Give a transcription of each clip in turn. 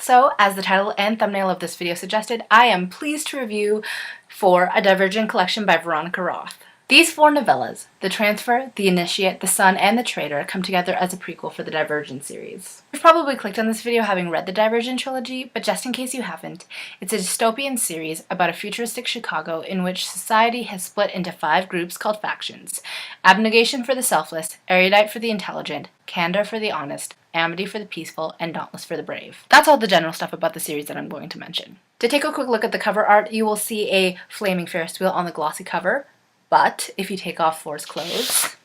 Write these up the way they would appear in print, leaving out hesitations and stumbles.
So, as the title and thumbnail of this video suggested, I am pleased to review For a Divergent collection by Veronica Roth. These 4 novellas, The Transfer, The Initiate, The Sun, and The Traitor, come together as a prequel for the Divergent series. You've probably clicked on this video having read the Divergent trilogy, but just in case you haven't, it's a dystopian series about a futuristic Chicago in which society has split into 5 groups called factions: abnegation for the selfless, erudite for the intelligent, candor for the honest, amity for the peaceful, and dauntless for the brave. That's all the general stuff about the series that I'm going to mention. To take a quick look at the cover art, you will see a flaming Ferris wheel on the glossy cover. But if you take off For's clothes,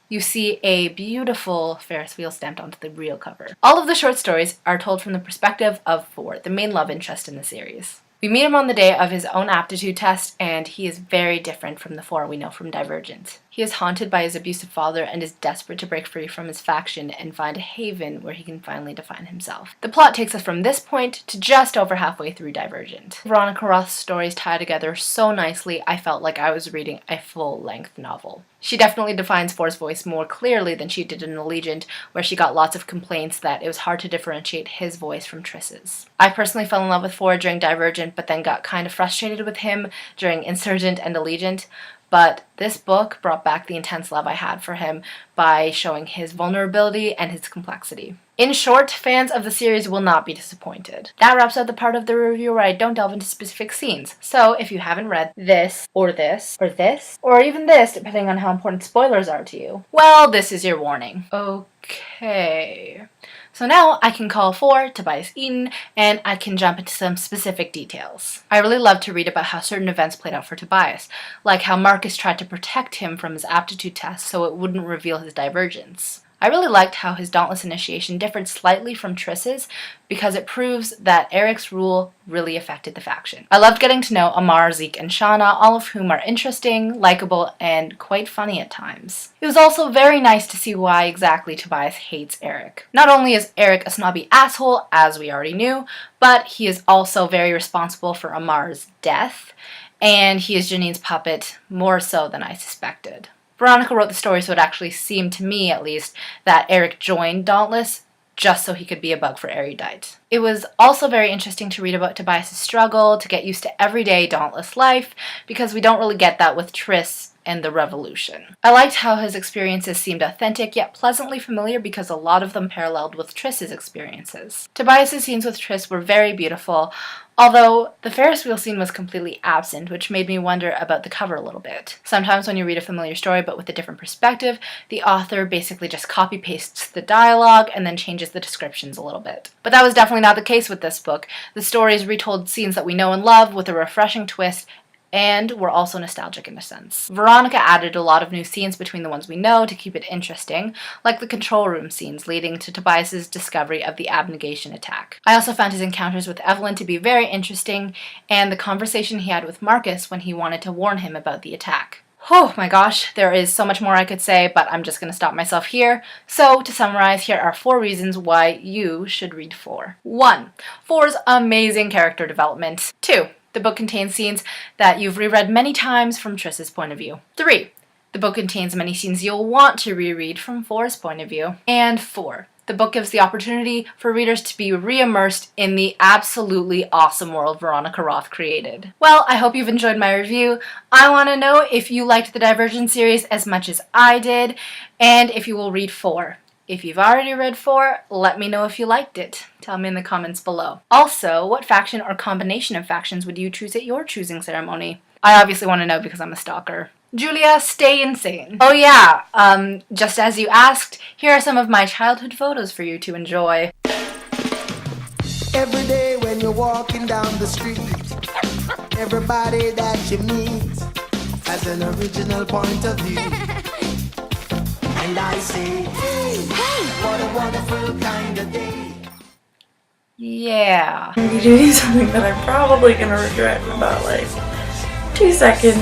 you see a beautiful Ferris wheel stamped onto the real cover. All of the short stories are told from the perspective of For, the main love interest in the series. We meet him on the day of his own aptitude test, and he is very different from the For we know from Divergent. He is haunted by his abusive father and is desperate to break free from his faction and find a haven where he can finally define himself. The plot takes us from this point to just over halfway through Divergent. Veronica Roth's stories tie together so nicely, I felt like I was reading a full-length novel. She definitely defines For's voice more clearly than she did in Allegiant, where she got lots of complaints that it was hard to differentiate his voice from Triss's. I personally fell in love with For during Divergent, but then got kind of frustrated with him during Insurgent and Allegiant. But this book brought back the intense love I had for him by showing his vulnerability and his complexity. In short, fans of the series will not be disappointed. That wraps up the part of the review where I don't delve into specific scenes. So if you haven't read this, or this, or this, or even this, depending on how important spoilers are to you, well, this is your warning. Okay. So now I can call For Tobias Eden, and I can jump into some specific details. I really love to read about how certain events played out for Tobias, like how Marcus tried to protect him from his aptitude test so it wouldn't reveal his divergence. I really liked how his dauntless initiation differed slightly from Triss's because it proves that Eric's rule really affected the faction. I loved getting to know Amar, Zeke, and Shauna, all of whom are interesting, likable, and quite funny at times. It was also very nice to see why exactly Tobias hates Eric. Not only is Eric a snobby asshole, as we already knew, but he is also very responsible for Amar's death, and he is Janine's puppet more so than I suspected. Veronica wrote the story so it actually seemed, to me at least, that Eric joined Dauntless just so he could be a bug for Erudite. It was also very interesting to read about Tobias' struggle to get used to everyday Dauntless life, because we don't really get that with Triss and the Revolution. I liked how his experiences seemed authentic yet pleasantly familiar because a lot of them paralleled with Triss's experiences. Tobias' scenes with Triss were very beautiful, although the Ferris wheel scene was completely absent, which made me wonder about the cover a little bit. Sometimes when you read a familiar story but with a different perspective, the author basically just copy-pastes the dialogue and then changes the descriptions a little bit. But that was definitely not the case with this book. The stories retold scenes that we know and love with a refreshing twist, and were also nostalgic in a sense. Veronica added a lot of new scenes between the ones we know to keep it interesting, like the control room scenes leading to Tobias' discovery of the abnegation attack. I also found his encounters with Evelyn to be very interesting, and the conversation he had with Marcus when he wanted to warn him about the attack. Oh my gosh, there is so much more I could say, but I'm just going to stop myself here. So, to summarize, here are 4 reasons why you should read For. 1. For's amazing character development. 2. The book contains scenes that you've reread many times from Triss's point of view. 3. The book contains many scenes you'll want to reread from For's point of view. And 4. The book gives the opportunity for readers to be re-immersed in the absolutely awesome world Veronica Roth created. Well, I hope you've enjoyed my review. I want to know if you liked the Divergent series as much as I did, and if you will read For. If you've already read For, let me know if you liked it. Tell me in the comments below. Also, what faction or combination of factions would you choose at your choosing ceremony? I obviously want to know because I'm a stalker. Julia, stay insane. Oh yeah, just as you asked, here are some of my childhood photos for you to enjoy. Every day when you're walking down the street, everybody that you meet has an original point of view. And I say, hey, what a wonderful kind of day. Yeah. I'm gonna be doing something that I'm probably gonna regret in about like 2 seconds.